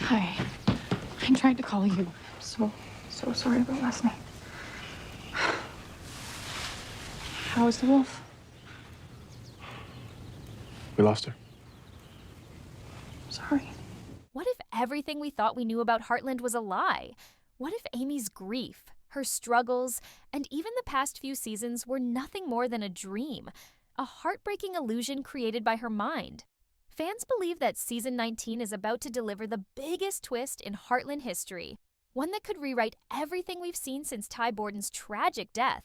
Hi. I tried to call you. So sorry about last night. How is the wolf? We lost her. Sorry. What if everything we thought we knew about Heartland was a lie? What if Amy's grief, her struggles, and even the past few seasons were nothing more than a dream, a heartbreaking illusion created by her mind? Fans believe that Season 19 is about to deliver the biggest twist in Heartland history, one that could rewrite everything we've seen since Ty Borden's tragic death.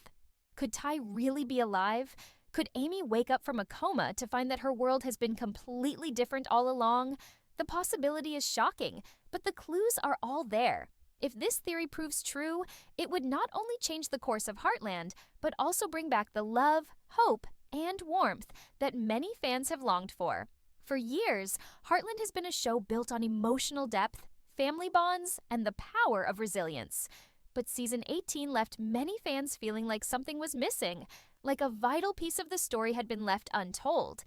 Could Ty really be alive? Could Amy wake up from a coma to find that her world has been completely different all along? The possibility is shocking, but the clues are all there. If this theory proves true, it would not only change the course of Heartland, but also bring back the love, hope, and warmth that many fans have longed for. For years, Heartland has been a show built on emotional depth, family bonds, and the power of resilience. But Season 18 left many fans feeling like something was missing, like a vital piece of the story had been left untold.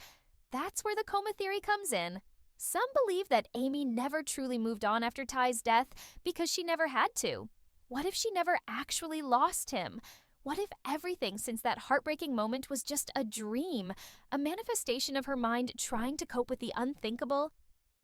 That's where the coma theory comes in. Some believe that Amy never truly moved on after Ty's death because she never had to. What if she never actually lost him? What if everything since that heartbreaking moment was just a dream, a manifestation of her mind trying to cope with the unthinkable?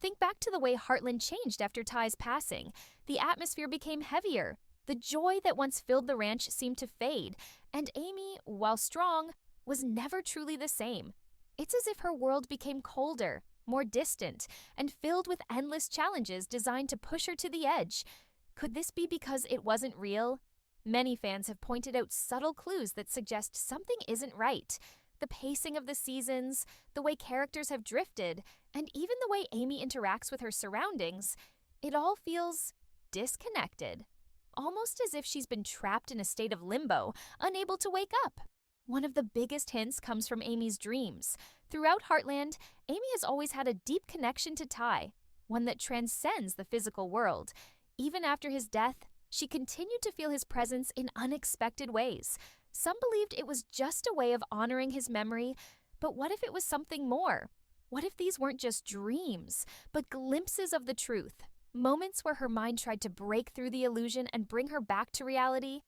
Think back to the way Heartland changed after Ty's passing. The atmosphere became heavier. The joy that once filled the ranch seemed to fade, and Amy, while strong, was never truly the same. It's as if her world became colder, more distant, and filled with endless challenges designed to push her to the edge. Could this be because it wasn't real? Many fans have pointed out subtle clues that suggest something isn't right. The pacing of the seasons, the way characters have drifted, and even the way Amy interacts with her surroundings, it all feels disconnected. Almost as if she's been trapped in a state of limbo, unable to wake up. One of the biggest hints comes from Amy's dreams. Throughout Heartland, Amy has always had a deep connection to Ty, one that transcends the physical world. Even after his death, she continued to feel his presence in unexpected ways. Some believed it was just a way of honoring his memory, but what if it was something more? What if these weren't just dreams, but glimpses of the truth? Moments where her mind tried to break through the illusion and bring her back to reality?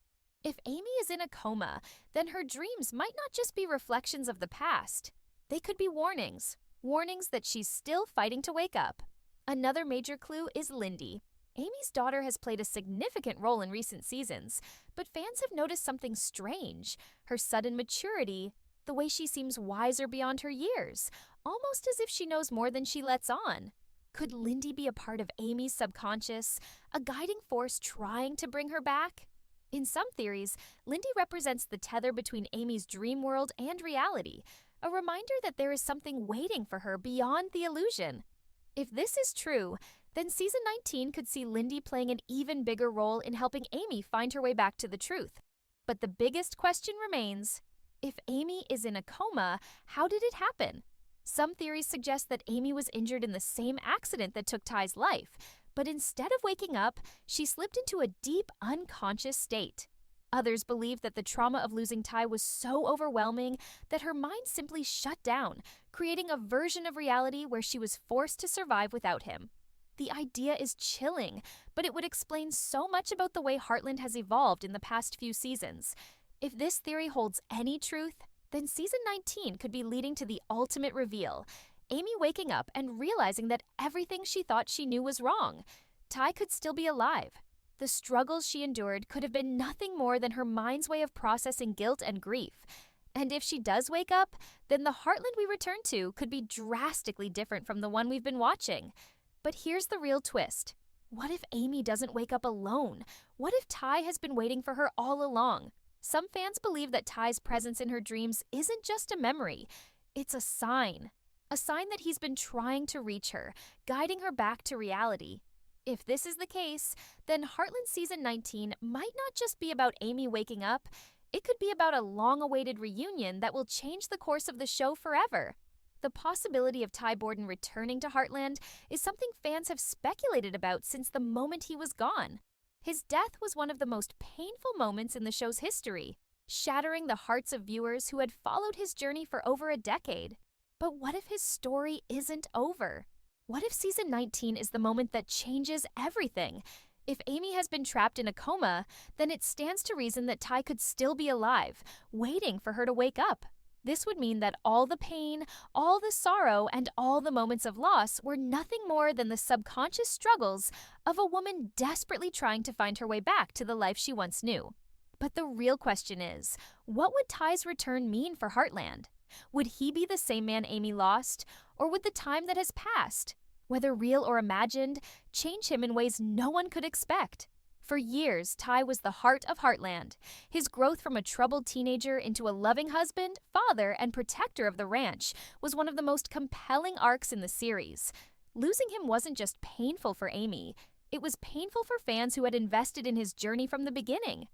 If Amy is in a coma, then her dreams might not just be reflections of the past. They could be warnings that she's still fighting to wake up. Another major clue is Lindy. Amy's daughter has played a significant role in recent seasons, but fans have noticed something strange. Her sudden maturity, the way she seems wiser beyond her years, almost as if she knows more than she lets on. Could Lindy be a part of Amy's subconscious, a guiding force trying to bring her back? In some theories, Lindy represents the tether between Amy's dream world and reality, a reminder that there is something waiting for her beyond the illusion. If this is true, then Season 19 could see Lindy playing an even bigger role in helping Amy find her way back to the truth. But the biggest question remains, if Amy is in a coma, how did it happen? Some theories suggest that Amy was injured in the same accident that took Ty's life, but instead of waking up, she slipped into a deep, unconscious state. Others believe that the trauma of losing Ty was so overwhelming that her mind simply shut down, creating a version of reality where she was forced to survive without him. The idea is chilling, but it would explain so much about the way Heartland has evolved in the past few seasons. If this theory holds any truth, then Season 19 could be leading to the ultimate reveal, Amy waking up and realizing that everything she thought she knew was wrong. Ty could still be alive. The struggles she endured could have been nothing more than her mind's way of processing guilt and grief. And if she does wake up, then the Heartland we return to could be drastically different from the one we've been watching. But here's the real twist. What if Amy doesn't wake up alone? What if Ty has been waiting for her all along? Some fans believe that Ty's presence in her dreams isn't just a memory. It's a sign that he's been trying to reach her, guiding her back to reality. If this is the case, then Heartland Season 19 might not just be about Amy waking up. It could be about a long-awaited reunion that will change the course of the show forever. The possibility of Ty Borden returning to Heartland is something fans have speculated about since the moment he was gone. His death was one of the most painful moments in the show's history, shattering the hearts of viewers who had followed his journey for over a decade. But what if his story isn't over? What if season 19 is the moment that changes everything? If Amy has been trapped in a coma, then it stands to reason that Ty could still be alive, waiting for her to wake up. This would mean that all the pain, all the sorrow, and all the moments of loss were nothing more than the subconscious struggles of a woman desperately trying to find her way back to the life she once knew. But the real question is, what would Ty's return mean for Heartland? Would he be the same man Amy lost, or would the time that has passed, whether real or imagined, change him in ways no one could expect? For years, Ty was the heart of Heartland. His growth from a troubled teenager into a loving husband, father, and protector of the ranch was one of the most compelling arcs in the series. Losing him wasn't just painful for Amy, it was painful for fans who had invested in his journey from the beginning.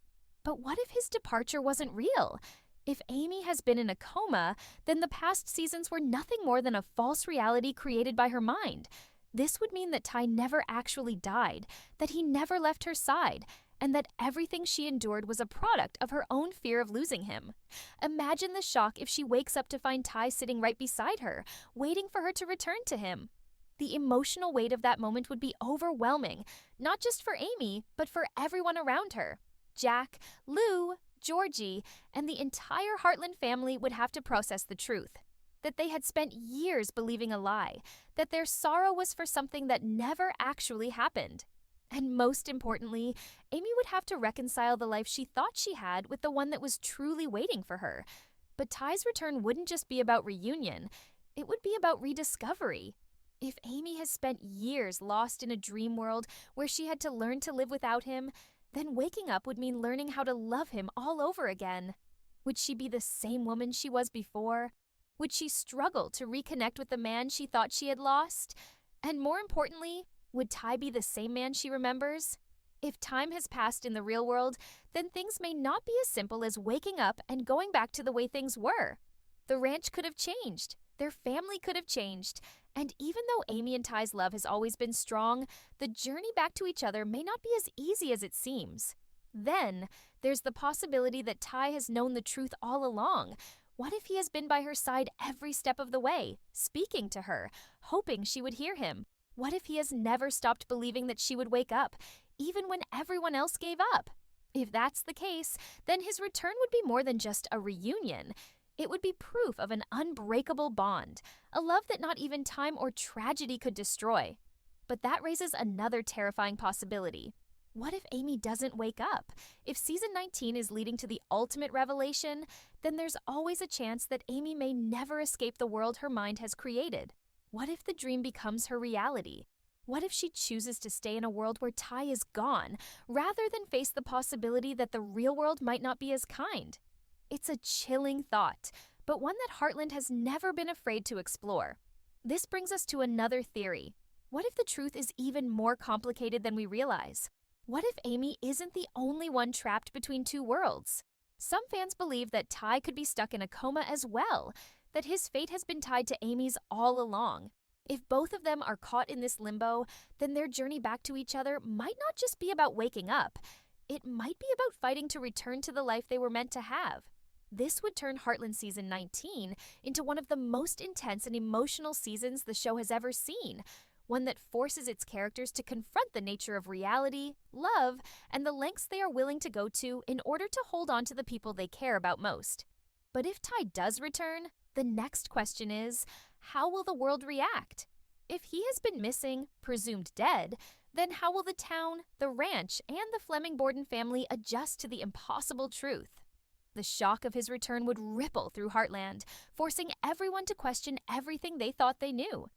But what if his departure wasn't real? If Amy has been in a coma, then the past seasons were nothing more than a false reality created by her mind. This would mean that Ty never actually died, that he never left her side, and that everything she endured was a product of her own fear of losing him. Imagine the shock if she wakes up to find Ty sitting right beside her, waiting for her to return to him. The emotional weight of that moment would be overwhelming, not just for Amy, but for everyone around her. Jack, Lou, Georgie, and the entire Heartland family would have to process the truth. That they had spent years believing a lie, that their sorrow was for something that never actually happened. And most importantly, Amy would have to reconcile the life she thought she had with the one that was truly waiting for her. But Ty's return wouldn't just be about reunion, it would be about rediscovery. If Amy has spent years lost in a dream world where she had to learn to live without him, then waking up would mean learning how to love him all over again. Would she be the same woman she was before? Would she struggle to reconnect with the man she thought she had lost? And more importantly, would Ty be the same man she remembers? If time has passed in the real world, then things may not be as simple as waking up and going back to the way things were. The ranch could have changed. Their family could have changed. And even though Amy and Ty's love has always been strong, the journey back to each other may not be as easy as it seems. Then, there's the possibility that Ty has known the truth all along. What if he has been by her side every step of the way, speaking to her, hoping she would hear him? What if he has never stopped believing that she would wake up, even when everyone else gave up? If that's the case, then his return would be more than just a reunion. It would be proof of an unbreakable bond, a love that not even time or tragedy could destroy. But that raises another terrifying possibility. What if Amy doesn't wake up? If season 19 is leading to the ultimate revelation, then there's always a chance that Amy may never escape the world her mind has created. What if the dream becomes her reality? What if she chooses to stay in a world where Ty is gone, rather than face the possibility that the real world might not be as kind? It's a chilling thought, but one that Heartland has never been afraid to explore. This brings us to another theory. What if the truth is even more complicated than we realize? What if Amy isn't the only one trapped between two worlds? Some fans believe that Ty could be stuck in a coma as well, that his fate has been tied to Amy's all along. If both of them are caught in this limbo, then their journey back to each other might not just be about waking up. It might be about fighting to return to the life they were meant to have. This would turn Heartland season 19 into one of the most intense and emotional seasons the show has ever seen, one that forces its characters to confront the nature of reality, love, and the lengths they are willing to go to in order to hold on to the people they care about most. But if Ty does return, the next question is, how will the world react? If he has been missing, presumed dead, then how will the town, the ranch, and the Fleming Borden family adjust to the impossible truth? The shock of his return would ripple through Heartland, forcing everyone to question everything they thought they knew.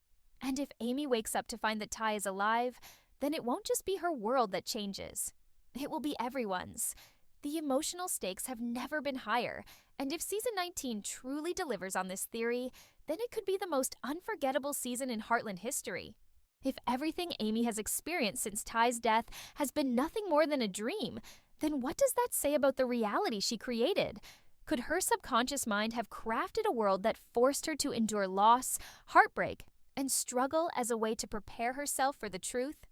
And if Amy wakes up to find that Ty is alive, then it won't just be her world that changes. It will be everyone's. The emotional stakes have never been higher, and if season 19 truly delivers on this theory, then it could be the most unforgettable season in Heartland history. If everything Amy has experienced since Ty's death has been nothing more than a dream, then what does that say about the reality she created? Could her subconscious mind have crafted a world that forced her to endure loss, heartbreak, and struggle as a way to prepare herself for the truth?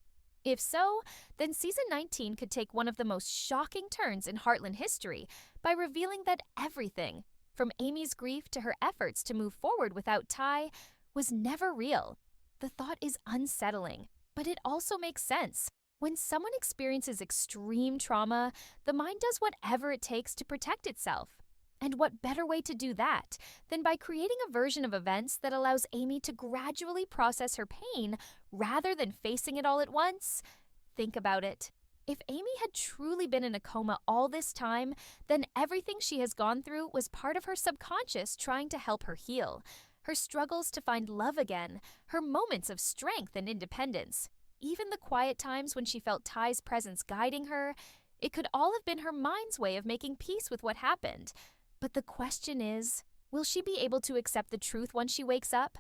If so, then season 19 could take one of the most shocking turns in Heartland history by revealing that everything, from Amy's grief to her efforts to move forward without Ty, was never real. The thought is unsettling, but it also makes sense. When someone experiences extreme trauma, the mind does whatever it takes to protect itself. And what better way to do that than by creating a version of events that allows Amy to gradually process her pain rather than facing it all at once? Think about it. If Amy had truly been in a coma all this time, then everything she has gone through was part of her subconscious trying to help her heal. Her struggles to find love again, her moments of strength and independence, even the quiet times when she felt Ty's presence guiding her, it could all have been her mind's way of making peace with what happened. But the question is, will she be able to accept the truth once she wakes up?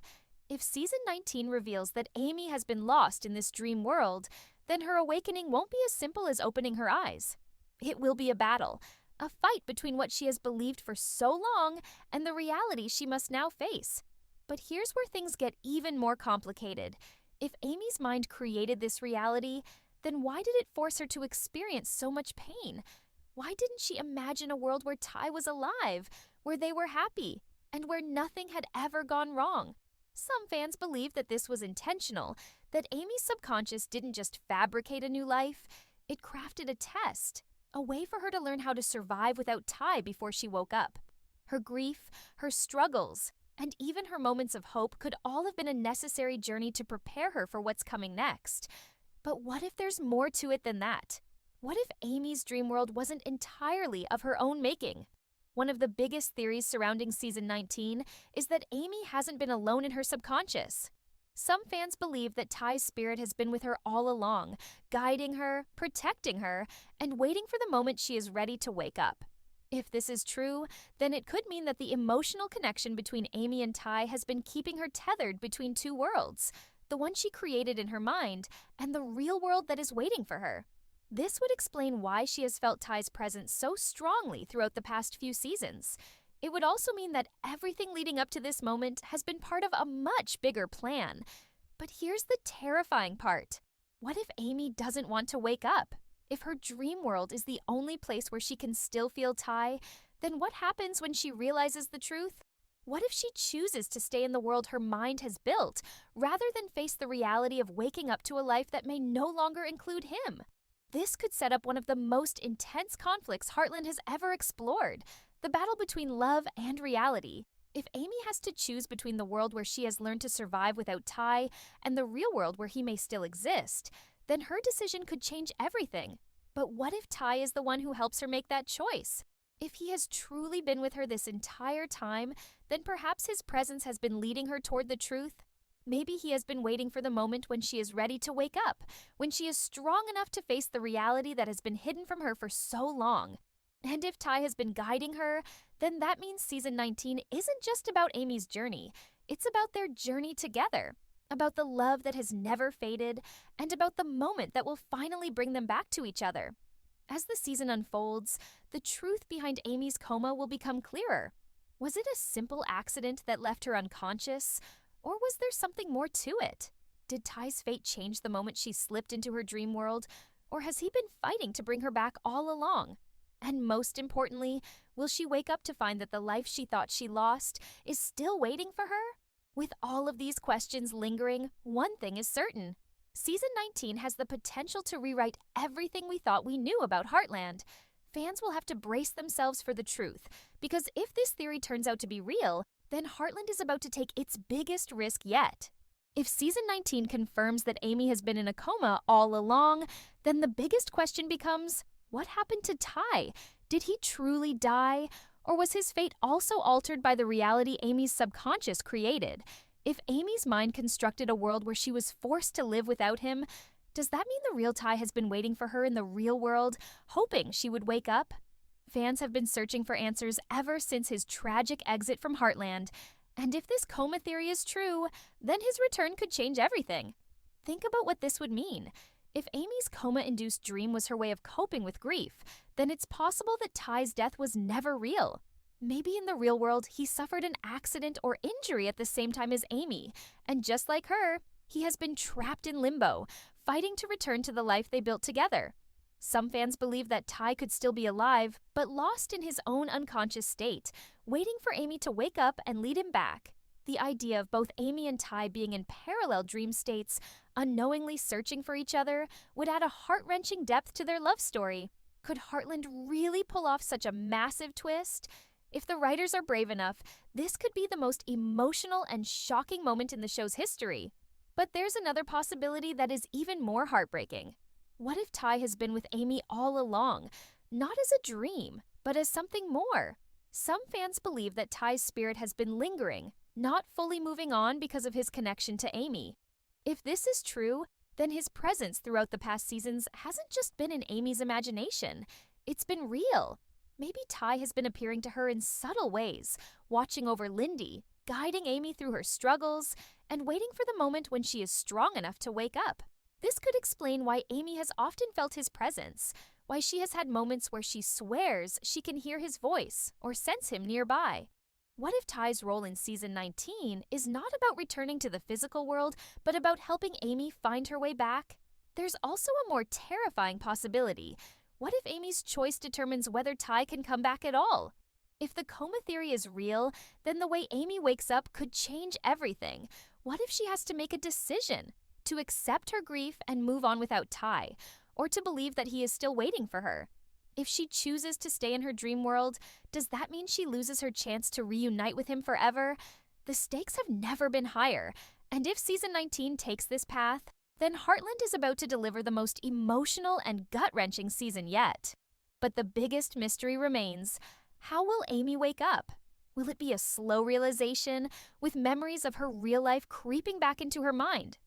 If season 19 reveals that Amy has been lost in this dream world, then her awakening won't be as simple as opening her eyes. It will be a battle, a fight between what she has believed for so long and the reality she must now face. But here's where things get even more complicated. If Amy's mind created this reality, then why did it force her to experience so much pain? Why didn't she imagine a world where Ty was alive, where they were happy, and where nothing had ever gone wrong? Some fans believe that this was intentional, that Amy's subconscious didn't just fabricate a new life, it crafted a test, a way for her to learn how to survive without Ty before she woke up. Her grief, her struggles, and even her moments of hope could all have been a necessary journey to prepare her for what's coming next. But what if there's more to it than that? What if Amy's dream world wasn't entirely of her own making? One of the biggest theories surrounding season 19 is that Amy hasn't been alone in her subconscious. Some fans believe that Ty's spirit has been with her all along, guiding her, protecting her, and waiting for the moment she is ready to wake up. If this is true, then it could mean that the emotional connection between Amy and Ty has been keeping her tethered between two worlds, the one she created in her mind and the real world that is waiting for her. This would explain why she has felt Ty's presence so strongly throughout the past few seasons. It would also mean that everything leading up to this moment has been part of a much bigger plan. But here's the terrifying part. What if Amy doesn't want to wake up? If her dream world is the only place where she can still feel Ty, then what happens when she realizes the truth? What if she chooses to stay in the world her mind has built, rather than face the reality of waking up to a life that may no longer include him? This could set up one of the most intense conflicts Heartland has ever explored, the battle between love and reality. If Amy has to choose between the world where she has learned to survive without Ty and the real world where he may still exist, then her decision could change everything. But what if Ty is the one who helps her make that choice? If he has truly been with her this entire time, then perhaps his presence has been leading her toward the truth. Maybe he has been waiting for the moment when she is ready to wake up, when she is strong enough to face the reality that has been hidden from her for so long. And if Ty has been guiding her, then that means season 19 isn't just about Amy's journey. It's about their journey together, about the love that has never faded, and about the moment that will finally bring them back to each other. As the season unfolds, the truth behind Amy's coma will become clearer. Was it a simple accident that left her unconscious, or was there something more to it? Did Ty's fate change the moment she slipped into her dream world, or has he been fighting to bring her back all along? And most importantly, will she wake up to find that the life she thought she lost is still waiting for her? With all of these questions lingering, one thing is certain. Season 19 has the potential to rewrite everything we thought we knew about Heartland. Fans will have to brace themselves for the truth, because if this theory turns out to be real, then Heartland is about to take its biggest risk yet. If season 19 confirms that Amy has been in a coma all along, then the biggest question becomes, what happened to Ty? Did he truly die? Or was his fate also altered by the reality Amy's subconscious created? If Amy's mind constructed a world where she was forced to live without him, does that mean the real Ty has been waiting for her in the real world, hoping she would wake up? Fans have been searching for answers ever since his tragic exit from Heartland, and if this coma theory is true, then his return could change everything. Think about what this would mean. If Amy's coma-induced dream was her way of coping with grief, then it's possible that Ty's death was never real. Maybe in the real world, he suffered an accident or injury at the same time as Amy, and just like her, he has been trapped in limbo, fighting to return to the life they built together. Some fans believe that Ty could still be alive, but lost in his own unconscious state, waiting for Amy to wake up and lead him back. The idea of both Amy and Ty being in parallel dream states, unknowingly searching for each other, would add a heart-wrenching depth to their love story. Could Heartland really pull off such a massive twist? If the writers are brave enough, this could be the most emotional and shocking moment in the show's history. But there's another possibility that is even more heartbreaking. What if Ty has been with Amy all along, not as a dream, but as something more? Some fans believe that Ty's spirit has been lingering, not fully moving on because of his connection to Amy. If this is true, then his presence throughout the past seasons hasn't just been in Amy's imagination. It's been real. Maybe Ty has been appearing to her in subtle ways, watching over Lindy, guiding Amy through her struggles, and waiting for the moment when she is strong enough to wake up. This could explain why Amy has often felt his presence, why she has had moments where she swears she can hear his voice or sense him nearby. What if Ty's role in season 19 is not about returning to the physical world, but about helping Amy find her way back? There's also a more terrifying possibility. What if Amy's choice determines whether Ty can come back at all? If the coma theory is real, then the way Amy wakes up could change everything. What if she has to make a decision? To accept her grief and move on without Ty, or to believe that he is still waiting for her? If she chooses to stay in her dream world, does that mean she loses her chance to reunite with him forever? The stakes have never been higher, and if season 19 takes this path, then Heartland is about to deliver the most emotional and gut-wrenching season yet. But the biggest mystery remains: how will Amy wake up? Will it be a slow realization, with memories of her real life creeping back into her mind?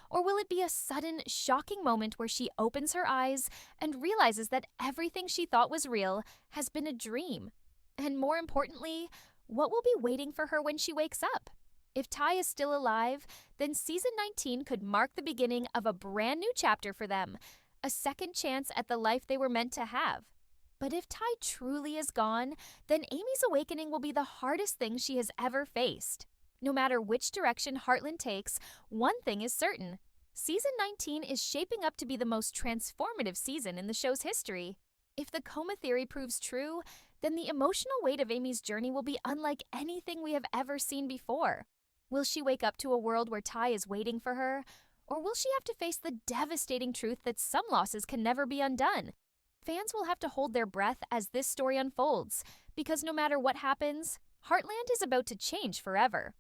Or will it be a sudden, shocking moment where she opens her eyes and realizes that everything she thought was real has been a dream? And more importantly, what will be waiting for her when she wakes up? If Ty is still alive, then season 19 could mark the beginning of a brand new chapter for them, a second chance at the life they were meant to have. But if Ty truly is gone, then Amy's awakening will be the hardest thing she has ever faced. No matter which direction Heartland takes, one thing is certain: season 19 is shaping up to be the most transformative season in the show's history. If the coma theory proves true, then the emotional weight of Amy's journey will be unlike anything we have ever seen before. Will she wake up to a world where Ty is waiting for her? Or will she have to face the devastating truth that some losses can never be undone? Fans will have to hold their breath as this story unfolds, because no matter what happens, Heartland is about to change forever.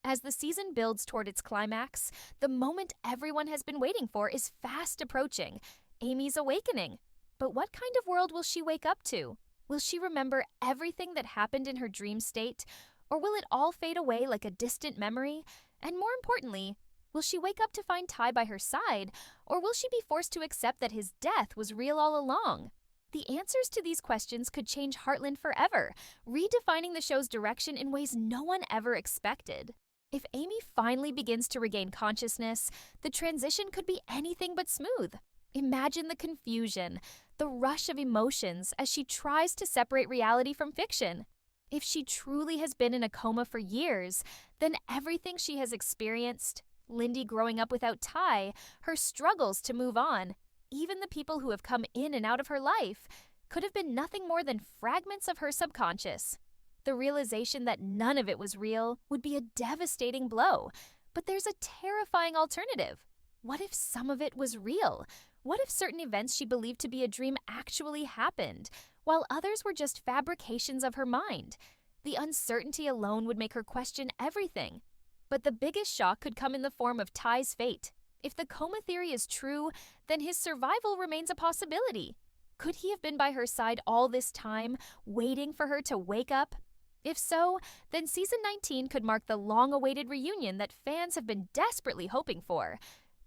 As the season builds toward its climax, the moment everyone has been waiting for is fast approaching: Amy's awakening. But what kind of world will she wake up to? Will she remember everything that happened in her dream state? Or will it all fade away like a distant memory? And more importantly, will she wake up to find Ty by her side? Or will she be forced to accept that his death was real all along? The answers to these questions could change Heartland forever, redefining the show's direction in ways no one ever expected. If Amy finally begins to regain consciousness, the transition could be anything but smooth. Imagine the confusion, the rush of emotions as she tries to separate reality from fiction. If she truly has been in a coma for years, then everything she has experienced, Lindy growing up without Ty, her struggles to move on, even the people who have come in and out of her life, could have been nothing more than fragments of her subconscious. The realization that none of it was real would be a devastating blow, but there's a terrifying alternative. What if some of it was real? What if certain events she believed to be a dream actually happened, while others were just fabrications of her mind? The uncertainty alone would make her question everything. But the biggest shock could come in the form of Ty's fate. If the coma theory is true, then his survival remains a possibility. Could he have been by her side all this time, waiting for her to wake up? If so, then season 19 could mark the long-awaited reunion that fans have been desperately hoping for.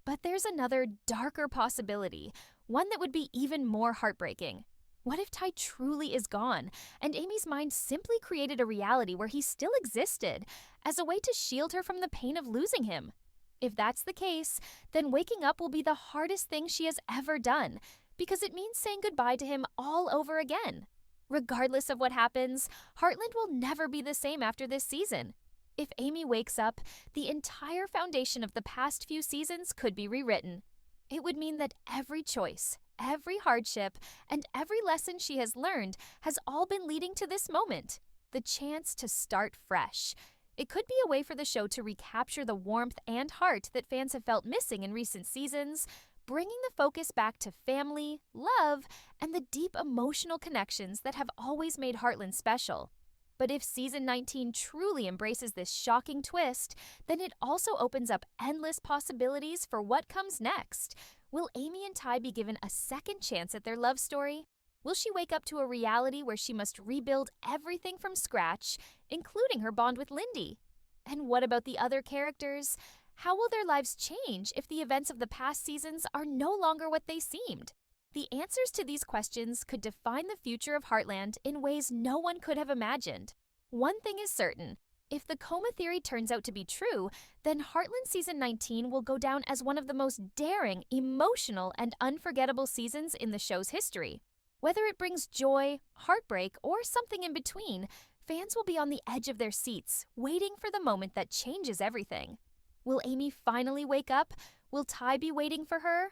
But there's another, darker possibility, one that would be even more heartbreaking. What if Ty truly is gone, and Amy's mind simply created a reality where he still existed, as a way to shield her from the pain of losing him? If that's the case, then waking up will be the hardest thing she has ever done, because it means saying goodbye to him all over again. Regardless of what happens, Heartland will never be the same after this season. If Amy wakes up, the entire foundation of the past few seasons could be rewritten. It would mean that every choice, every hardship, and every lesson she has learned has all been leading to this moment, the chance to start fresh. It could be a way for the show to recapture the warmth and heart that fans have felt missing in recent seasons, bringing the focus back to family, love, and the deep emotional connections that have always made Heartland special. But if season 19 truly embraces this shocking twist, then it also opens up endless possibilities for what comes next. Will Amy and Ty be given a second chance at their love story? Will she wake up to a reality where she must rebuild everything from scratch, including her bond with Lindy? And what about the other characters? How will their lives change if the events of the past seasons are no longer what they seemed? The answers to these questions could define the future of Heartland in ways no one could have imagined. One thing is certain. If the coma theory turns out to be true, then Heartland Season 19 will go down as one of the most daring, emotional, and unforgettable seasons in the show's history. Whether it brings joy, heartbreak, or something in between, fans will be on the edge of their seats, waiting for the moment that changes everything. Will Amy finally wake up? Will Ty be waiting for her?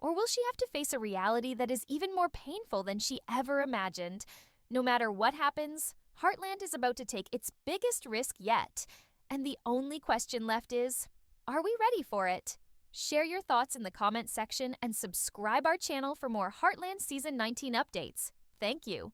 Or will she have to face a reality that is even more painful than she ever imagined? No matter what happens, Heartland is about to take its biggest risk yet. And the only question left is, are we ready for it? Share your thoughts in the comments section and subscribe our channel for more Heartland Season 19 updates. Thank you.